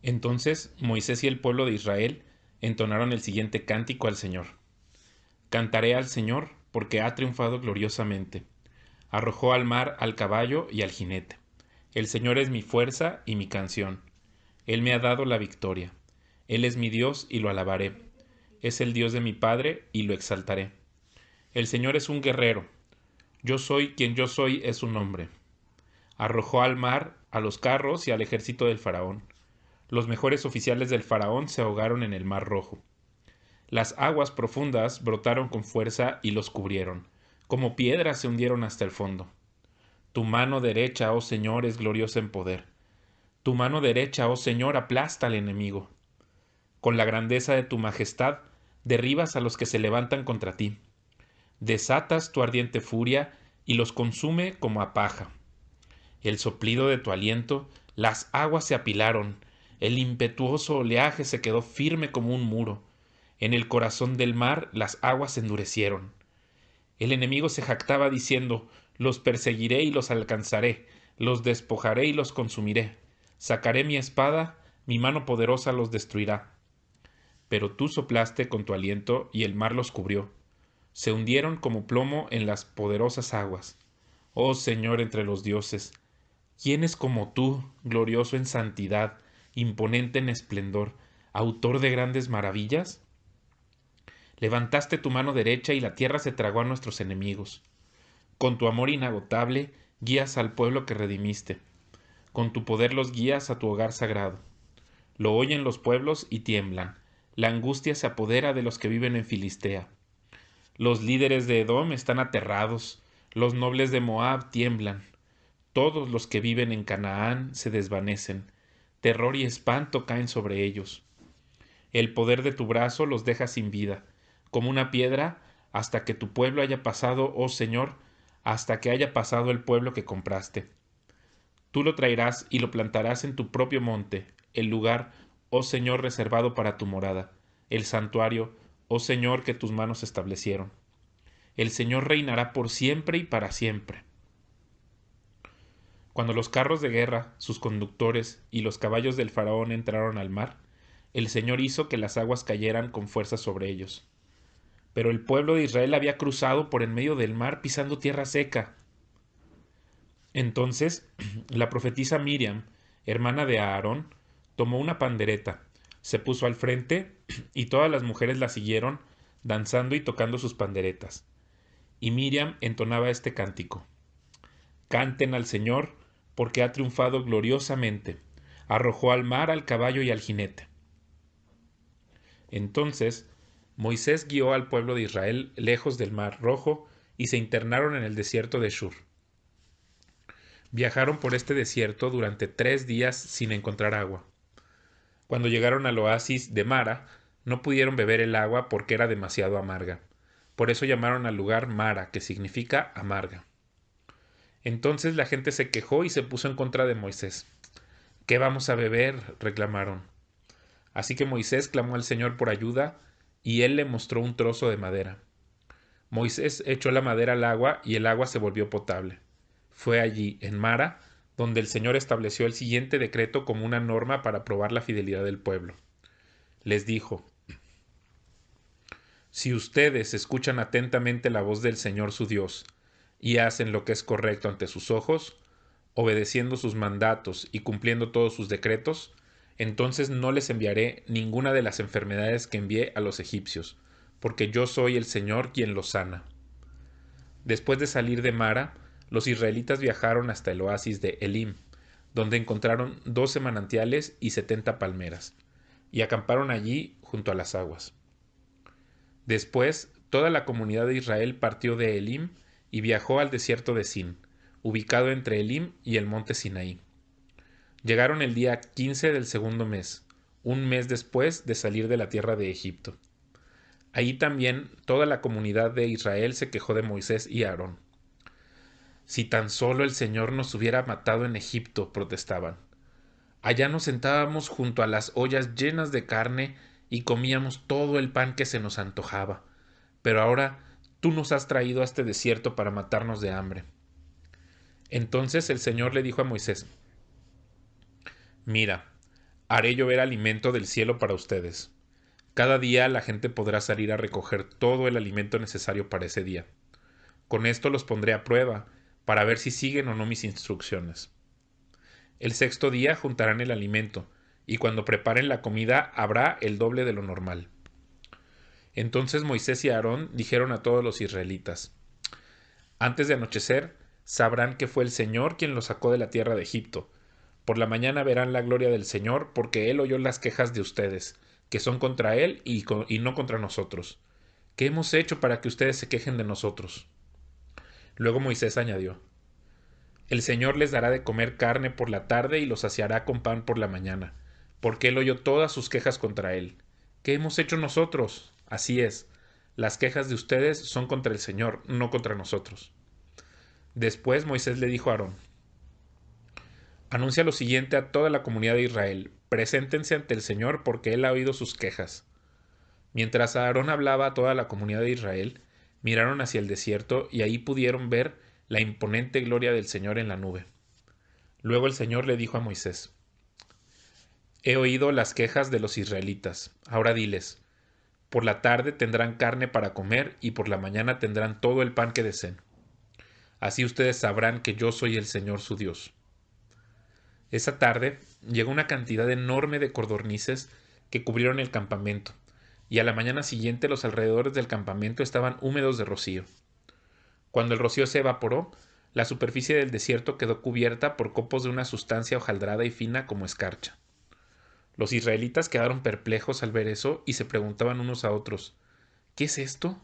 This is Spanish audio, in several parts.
Entonces Moisés y el pueblo de Israel entonaron el siguiente cántico al Señor. Cantaré al Señor porque ha triunfado gloriosamente. Arrojó al mar al caballo y al jinete. El Señor es mi fuerza y mi canción. Él me ha dado la victoria. Él es mi Dios y lo alabaré. Es el Dios de mi Padre y lo exaltaré. El Señor es un guerrero. Yo soy quien yo soy es su nombre. Arrojó al mar a los carros y al ejército del faraón. Los mejores oficiales del faraón se ahogaron en el mar rojo. Las aguas profundas brotaron con fuerza y los cubrieron. Como piedras se hundieron hasta el fondo. Tu mano derecha, oh Señor, es gloriosa en poder. Tu mano derecha, oh Señor, aplasta al enemigo. Con la grandeza de tu majestad, derribas a los que se levantan contra ti. Desatas tu ardiente furia y los consume como a paja. El soplido de tu aliento, las aguas se apilaron, el impetuoso oleaje se quedó firme como un muro. En el corazón del mar las aguas se endurecieron. El enemigo se jactaba diciendo, los perseguiré y los alcanzaré, los despojaré y los consumiré. Sacaré mi espada, mi mano poderosa los destruirá. Pero tú soplaste con tu aliento y el mar los cubrió. Se hundieron como plomo en las poderosas aguas. Oh Señor entre los dioses, ¿quién es como tú, glorioso en santidad, imponente en esplendor, autor de grandes maravillas? Levantaste tu mano derecha y la tierra se tragó a nuestros enemigos. Con tu amor inagotable guías al pueblo que redimiste. Con tu poder los guías a tu hogar sagrado. Lo oyen los pueblos y tiemblan. La angustia se apodera de los que viven en Filistea. Los líderes de Edom están aterrados. Los nobles de Moab tiemblan. Todos los que viven en Canaán se desvanecen. Terror y espanto caen sobre ellos. El poder de tu brazo los deja sin vida, como una piedra, hasta que tu pueblo haya pasado, oh Señor, hasta que haya pasado el pueblo que compraste. Tú lo traerás y lo plantarás en tu propio monte, el lugar, oh Señor, reservado para tu morada, el santuario, oh Señor, que tus manos establecieron. El Señor reinará por siempre y para siempre. Cuando los carros de guerra, sus conductores y los caballos del faraón entraron al mar, el Señor hizo que las aguas cayeran con fuerza sobre ellos. Pero el pueblo de Israel había cruzado por en medio del mar pisando tierra seca. Entonces la profetisa Miriam, hermana de Aarón, tomó una pandereta, se puso al frente y todas las mujeres la siguieron, danzando y tocando sus panderetas. Y Miriam entonaba este cántico. Canten al Señor, porque ha triunfado gloriosamente. Arrojó al mar al caballo y al jinete. Entonces Moisés guió al pueblo de Israel lejos del mar Rojo y se internaron en el desierto de Shur. Viajaron por este desierto durante 3 días sin encontrar agua. Cuando llegaron al oasis de Mara, no pudieron beber el agua porque era demasiado amarga. Por eso llamaron al lugar Mara, que significa amarga. Entonces la gente se quejó y se puso en contra de Moisés. ¿Qué vamos a beber?, reclamaron. Así que Moisés clamó al Señor por ayuda, y él le mostró un trozo de madera. Moisés echó la madera al agua, y el agua se volvió potable. Fue allí, en Mara, donde el Señor estableció el siguiente decreto como una norma para probar la fidelidad del pueblo. Les dijo: Si ustedes escuchan atentamente la voz del Señor su Dios, y hacen lo que es correcto ante sus ojos, obedeciendo sus mandatos y cumpliendo todos sus decretos, entonces no les enviaré ninguna de las enfermedades que envié a los egipcios, porque yo soy el Señor quien los sana. Después de salir de Mara, los israelitas viajaron hasta el oasis de Elim, donde encontraron 12 manantiales y 70 palmeras, y acamparon allí junto a las aguas. Después, toda la comunidad de Israel partió de Elim y viajó al desierto de Sin, ubicado entre Elim y el monte Sinaí. Llegaron el día 15 del segundo mes, un mes después de salir de la tierra de Egipto. Allí también toda la comunidad de Israel se quejó de Moisés y Aarón. Si tan solo el Señor nos hubiera matado en Egipto, protestaban. Allá nos sentábamos junto a las ollas llenas de carne y comíamos todo el pan que se nos antojaba. Pero ahora tú nos has traído a este desierto para matarnos de hambre. Entonces el Señor le dijo a Moisés: Mira, Haré llover alimento del cielo para ustedes. Cada día la gente podrá salir a recoger todo el alimento necesario para ese día. Con esto los pondré a prueba, para ver si siguen o no mis instrucciones. El sexto día juntarán el alimento, y cuando preparen la comida habrá el doble de lo normal. Entonces Moisés y Aarón dijeron a todos los israelitas: Antes de anochecer, sabrán que fue el Señor quien los sacó de la tierra de Egipto. Por la mañana verán la gloria del Señor, porque Él oyó las quejas de ustedes, que son contra Él y no contra nosotros. ¿Qué hemos hecho para que ustedes se quejen de nosotros? Luego Moisés añadió: El Señor les dará de comer carne por la tarde y los saciará con pan por la mañana, porque Él oyó todas sus quejas contra Él. ¿Qué hemos hecho nosotros? Así es, las quejas de ustedes son contra el Señor, no contra nosotros. Después Moisés le dijo a Aarón: Anuncia lo siguiente a toda la comunidad de Israel: Preséntense ante el Señor porque Él ha oído sus quejas. Mientras Aarón hablaba a toda la comunidad de Israel, miraron hacia el desierto y ahí pudieron ver la imponente gloria del Señor en la nube. Luego el Señor le dijo a Moisés: He oído las quejas de los israelitas. Ahora diles: por la tarde tendrán carne para comer y por la mañana tendrán todo el pan que deseen. Así ustedes sabrán que yo soy el Señor su Dios. Esa tarde llegó una cantidad enorme de codornices que cubrieron el campamento, y a la mañana siguiente los alrededores del campamento estaban húmedos de rocío. Cuando el rocío se evaporó, la superficie del desierto quedó cubierta por copos de una sustancia hojaldrada y fina como escarcha. Los israelitas quedaron perplejos al ver eso y se preguntaban unos a otros: ¿qué es esto?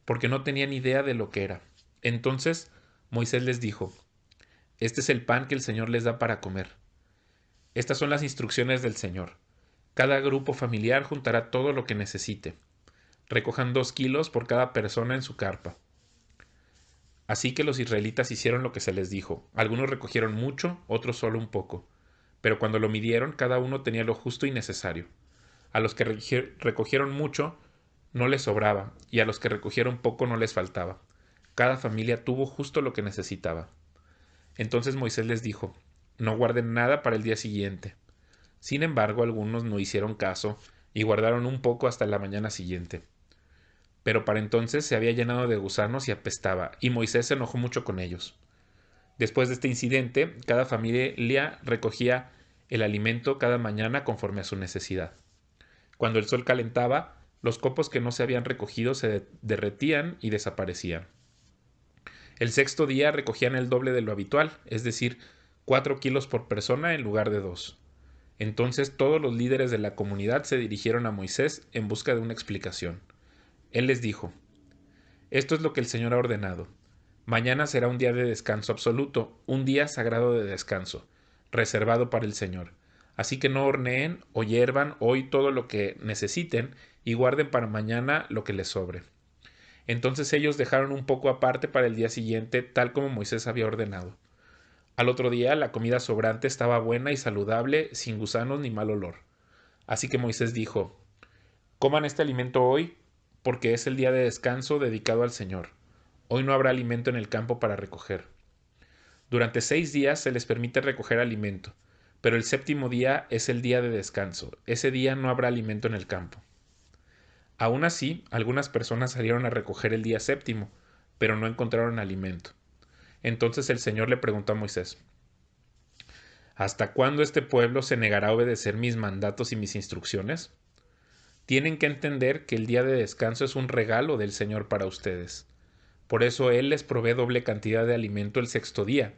Porque no tenían idea de lo que era. Entonces Moisés les dijo: Este es el pan que el Señor les da para comer. Estas son las instrucciones del Señor. Cada grupo familiar juntará todo lo que necesite. Recojan 2 kilos por cada persona en su carpa. Así que los israelitas hicieron lo que se les dijo. Algunos recogieron mucho, otros solo un poco. Pero cuando lo midieron, cada uno tenía lo justo y necesario. A los que recogieron mucho no les sobraba, y a los que recogieron poco no les faltaba. Cada familia tuvo justo lo que necesitaba. Entonces Moisés les dijo: No guarden nada para el día siguiente. Sin embargo, algunos no hicieron caso y guardaron un poco hasta la mañana siguiente. Pero para entonces se había llenado de gusanos y apestaba, y Moisés se enojó mucho con ellos. Después de este incidente, cada familia recogía el alimento cada mañana conforme a su necesidad. Cuando el sol calentaba, los copos que no se habían recogido se derretían y desaparecían. El sexto día recogían el doble de lo habitual, es decir, 4 kilos por persona en lugar de 2. Entonces todos los líderes de la comunidad se dirigieron a Moisés en busca de una explicación. Él les dijo: Esto es lo que el Señor ha ordenado. Mañana será un día de descanso absoluto, un día sagrado de descanso, reservado para el Señor. Así que no horneen o hiervan hoy todo lo que necesiten y guarden para mañana lo que les sobre. Entonces ellos dejaron un poco aparte para el día siguiente, tal como Moisés había ordenado. Al otro día la comida sobrante estaba buena y saludable, sin gusanos ni mal olor. Así que Moisés dijo: Coman este alimento hoy, porque es el día de descanso dedicado al Señor. Hoy no habrá alimento en el campo para recoger. Durante 6 días se les permite recoger alimento, pero el séptimo día es el día de descanso. Ese día no habrá alimento en el campo. Aún así, algunas personas salieron a recoger el día séptimo, pero no encontraron alimento. Entonces el Señor le preguntó a Moisés: ¿Hasta cuándo este pueblo se negará a obedecer mis mandatos y mis instrucciones? Tienen que entender que el día de descanso es un regalo del Señor para ustedes. Por eso Él les provee doble cantidad de alimento el sexto día,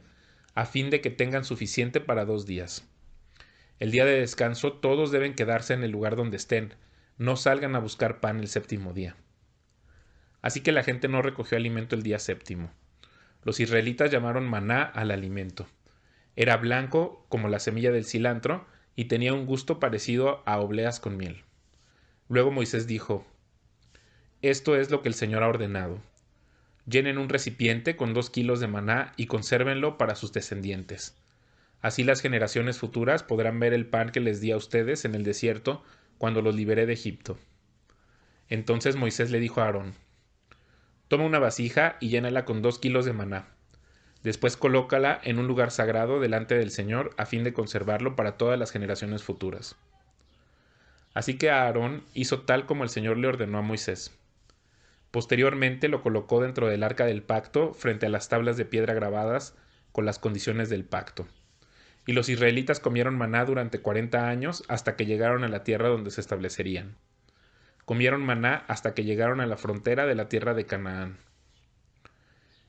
a fin de que tengan suficiente para 2 días. El día de descanso todos deben quedarse en el lugar donde estén, no salgan a buscar pan el séptimo día. Así que la gente no recogió alimento el día séptimo. Los israelitas llamaron maná al alimento. Era blanco como la semilla del cilantro y tenía un gusto parecido a obleas con miel. Luego Moisés dijo: Esto es lo que el Señor ha ordenado. Llenen un recipiente con 2 kilos de maná y consérvenlo para sus descendientes. Así las generaciones futuras podrán ver el pan que les di a ustedes en el desierto cuando los liberé de Egipto. Entonces Moisés le dijo a Aarón: Toma una vasija y llénala con 2 kilos de maná. Después colócala en un lugar sagrado delante del Señor a fin de conservarlo para todas las generaciones futuras. Así que Aarón hizo tal como el Señor le ordenó a Moisés. Posteriormente lo colocó dentro del arca del pacto frente a las tablas de piedra grabadas con las condiciones del pacto. Y los israelitas comieron maná durante 40 años hasta que llegaron a la tierra donde se establecerían. Comieron maná hasta que llegaron a la frontera de la tierra de Canaán.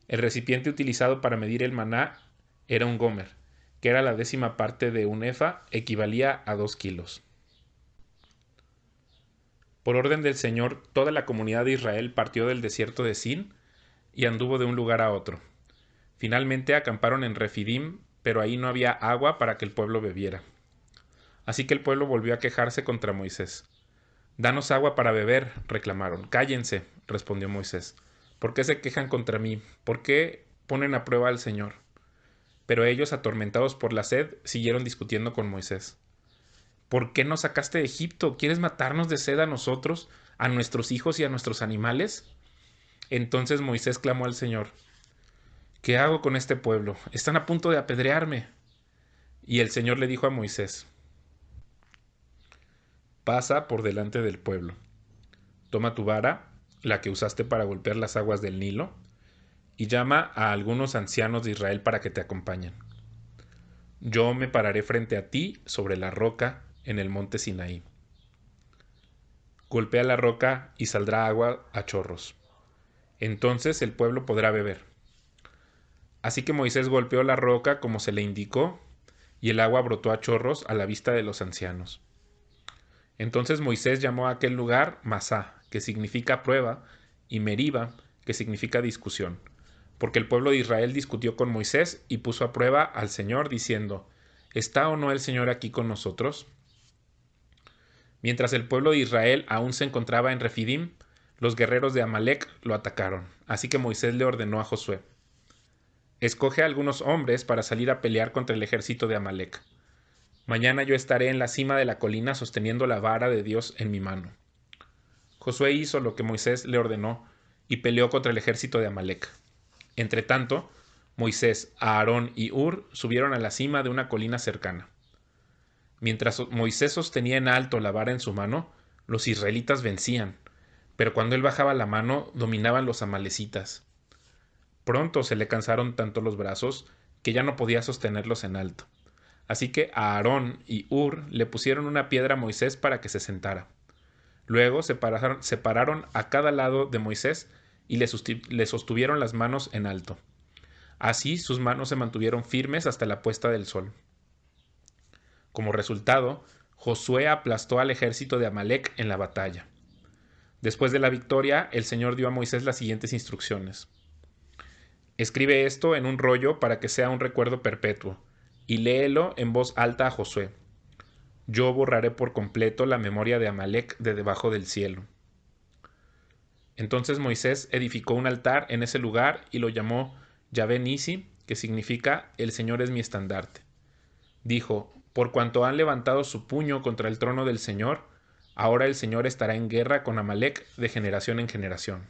El recipiente utilizado para medir el maná era un gomer, que era la 10ª parte de un efa, equivalía a 2 kilos. Por orden del Señor, toda la comunidad de Israel partió del desierto de Sin y anduvo de un lugar a otro. Finalmente acamparon en Refidim, pero ahí no había agua para que el pueblo bebiera. Así que el pueblo volvió a quejarse contra Moisés. «Danos agua para beber», reclamaron. «Cállense», respondió Moisés. «¿Por qué se quejan contra mí? ¿Por qué ponen a prueba al Señor?» Pero ellos, atormentados por la sed, siguieron discutiendo con Moisés. «¿Por qué nos sacaste de Egipto? ¿Quieres matarnos de sed a nosotros, a nuestros hijos y a nuestros animales?» Entonces Moisés clamó al Señor. «¿Qué hago con este pueblo? Están a punto de apedrearme». Y el Señor le dijo a Moisés: «Pasa por delante del pueblo. Toma tu vara, la que usaste para golpear las aguas del Nilo, y llama a algunos ancianos de Israel para que te acompañen. Yo me pararé frente a ti sobre la roca en el monte Sinaí. Golpea la roca y saldrá agua a chorros. Entonces el pueblo podrá beber». Así que Moisés golpeó la roca como se le indicó, y el agua brotó a chorros a la vista de los ancianos. Entonces Moisés llamó a aquel lugar Masá, que significa prueba, y Meriba, que significa discusión, porque el pueblo de Israel discutió con Moisés y puso a prueba al Señor, diciendo: ¿Está o no el Señor aquí con nosotros? Mientras el pueblo de Israel aún se encontraba en Refidim, los guerreros de Amalec lo atacaron. Así que Moisés le ordenó a Josué: «Escoge a algunos hombres para salir a pelear contra el ejército de Amalec. Mañana yo estaré en la cima de la colina sosteniendo la vara de Dios en mi mano». Josué hizo lo que Moisés le ordenó y peleó contra el ejército de Amalec. Entretanto, Moisés, Aarón y Hur subieron a la cima de una colina cercana. Mientras Moisés sostenía en alto la vara en su mano, los israelitas vencían, pero cuando él bajaba la mano dominaban los amalecitas. Pronto se le cansaron tanto los brazos que ya no podía sostenerlos en alto. Así que Aarón y Hur le pusieron una piedra a Moisés para que se sentara. Luego separaron a cada lado de Moisés y le sostuvieron las manos en alto. Así sus manos se mantuvieron firmes hasta la puesta del sol. Como resultado, Josué aplastó al ejército de Amalec en la batalla. Después de la victoria, el Señor dio a Moisés las siguientes instrucciones: «Escribe esto en un rollo para que sea un recuerdo perpetuo, y léelo en voz alta a Josué. Yo borraré por completo la memoria de Amalec de debajo del cielo». Entonces Moisés edificó un altar en ese lugar y lo llamó Yahvé Nisi, que significa «El Señor es mi estandarte». Dijo: «Por cuanto han levantado su puño contra el trono del Señor, ahora el Señor estará en guerra con Amalec de generación en generación».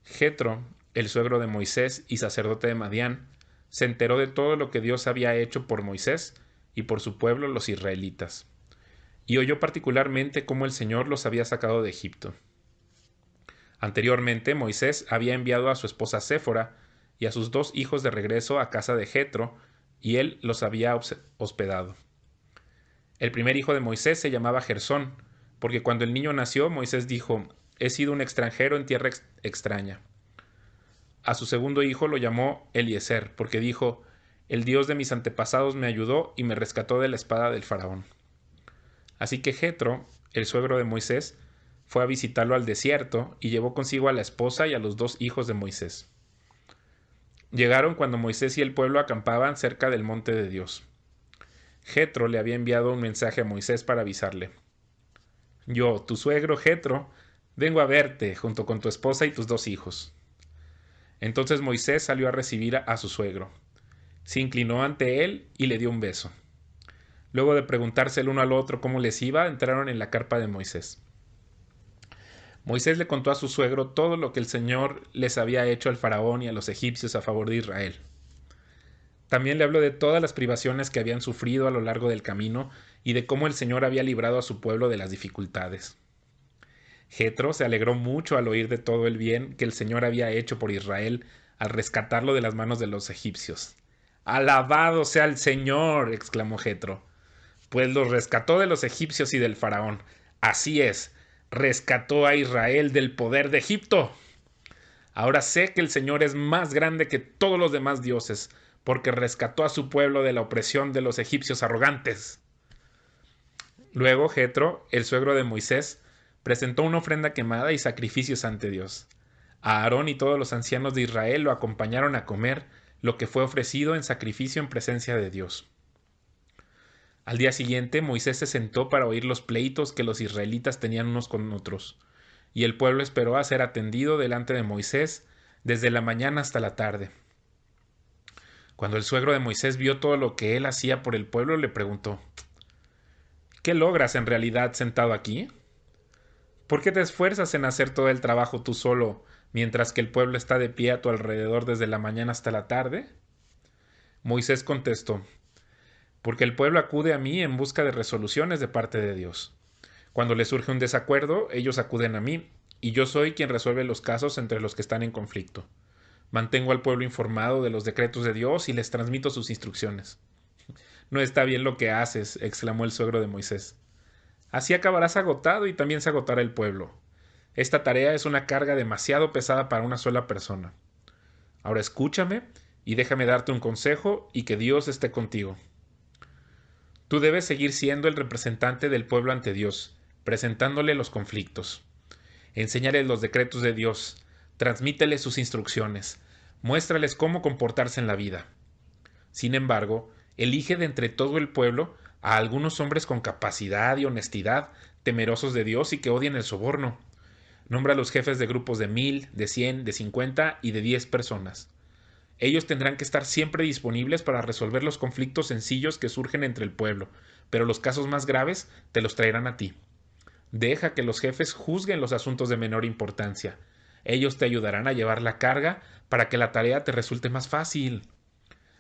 Jetro, el suegro de Moisés y sacerdote de Madián, se enteró de todo lo que Dios había hecho por Moisés y por su pueblo los israelitas, y oyó particularmente cómo el Señor los había sacado de Egipto. Anteriormente, Moisés había enviado a su esposa Séfora y a sus 2 hijos de regreso a casa de Jetro, y él los había hospedado. El primer hijo de Moisés se llamaba Gersón, porque cuando el niño nació, Moisés dijo: «He sido un extranjero en tierra extraña». A su segundo hijo lo llamó Eliezer, porque dijo: «El Dios de mis antepasados me ayudó y me rescató de la espada del faraón». Así que Jetro, el suegro de Moisés, fue a visitarlo al desierto y llevó consigo a la esposa y a los 2 hijos de Moisés. Llegaron cuando Moisés y el pueblo acampaban cerca del monte de Dios. Jetro le había enviado un mensaje a Moisés para avisarle: «Yo, tu suegro Jetro, vengo a verte junto con tu esposa y tus 2 hijos». Entonces Moisés salió a recibir a su suegro. Se inclinó ante él y le dio un beso. Luego de preguntarse el uno al otro cómo les iba, entraron en la carpa de Moisés. Moisés le contó a su suegro todo lo que el Señor les había hecho al faraón y a los egipcios a favor de Israel. También le habló de todas las privaciones que habían sufrido a lo largo del camino y de cómo el Señor había librado a su pueblo de las dificultades. Jetro se alegró mucho al oír de todo el bien que el Señor había hecho por Israel al rescatarlo de las manos de los egipcios. ¡Alabado sea el Señor!, exclamó Jetro, pues los rescató de los egipcios y del faraón. Así es, rescató a Israel del poder de Egipto. Ahora sé que el Señor es más grande que todos los demás dioses, porque rescató a su pueblo de la opresión de los egipcios arrogantes. Luego Jetro, el suegro de Moisés, presentó una ofrenda quemada y sacrificios ante Dios. Aarón y todos los ancianos de Israel lo acompañaron a comer lo que fue ofrecido en sacrificio en presencia de Dios. Al día siguiente Moisés se sentó para oír los pleitos que los israelitas tenían unos con otros, y el pueblo esperó a ser atendido delante de Moisés desde la mañana hasta la tarde. Cuando el suegro de Moisés vio todo lo que él hacía por el pueblo, le preguntó: ¿Qué logras en realidad sentado aquí? ¿Por qué te esfuerzas en hacer todo el trabajo tú solo, mientras que el pueblo está de pie a tu alrededor desde la mañana hasta la tarde? Moisés contestó: Porque el pueblo acude a mí en busca de resoluciones de parte de Dios. Cuando les surge un desacuerdo, ellos acuden a mí, y yo soy quien resuelve los casos entre los que están en conflicto. Mantengo al pueblo informado de los decretos de Dios y les transmito sus instrucciones. No está bien lo que haces, exclamó el suegro de Moisés. Así acabarás agotado y también se agotará el pueblo. Esta tarea es una carga demasiado pesada para una sola persona. Ahora escúchame y déjame darte un consejo y que Dios esté contigo. Tú debes seguir siendo el representante del pueblo ante Dios, presentándole los conflictos. Enséñales los decretos de Dios, transmíteles sus instrucciones, muéstrales cómo comportarse en la vida. Sin embargo, elige de entre todo el pueblo a algunos hombres con capacidad y honestidad, temerosos de Dios y que odian el soborno. Nombra a los jefes de grupos de 1000, de 100, de 50 y de 10 personas. Ellos tendrán que estar siempre disponibles para resolver los conflictos sencillos que surgen entre el pueblo, pero los casos más graves te los traerán a ti. Deja que los jefes juzguen los asuntos de menor importancia. Ellos te ayudarán a llevar la carga para que la tarea te resulte más fácil.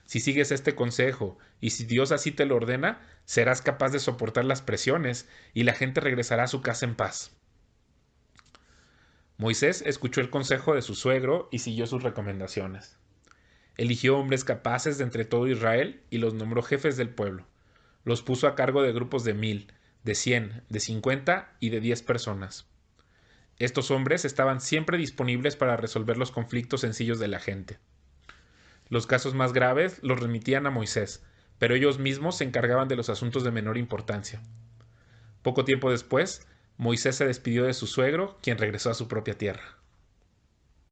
Si sigues este consejo y si Dios así te lo ordena, serás capaz de soportar las presiones y la gente regresará a su casa en paz. Moisés escuchó el consejo de su suegro y siguió sus recomendaciones. Eligió hombres capaces de entre todo Israel y los nombró jefes del pueblo. Los puso a cargo de grupos de 1000, de 100, de 50 y de 10 personas. Estos hombres estaban siempre disponibles para resolver los conflictos sencillos de la gente. Los casos más graves los remitían a Moisés, pero ellos mismos se encargaban de los asuntos de menor importancia. Poco tiempo después, Moisés se despidió de su suegro, quien regresó a su propia tierra.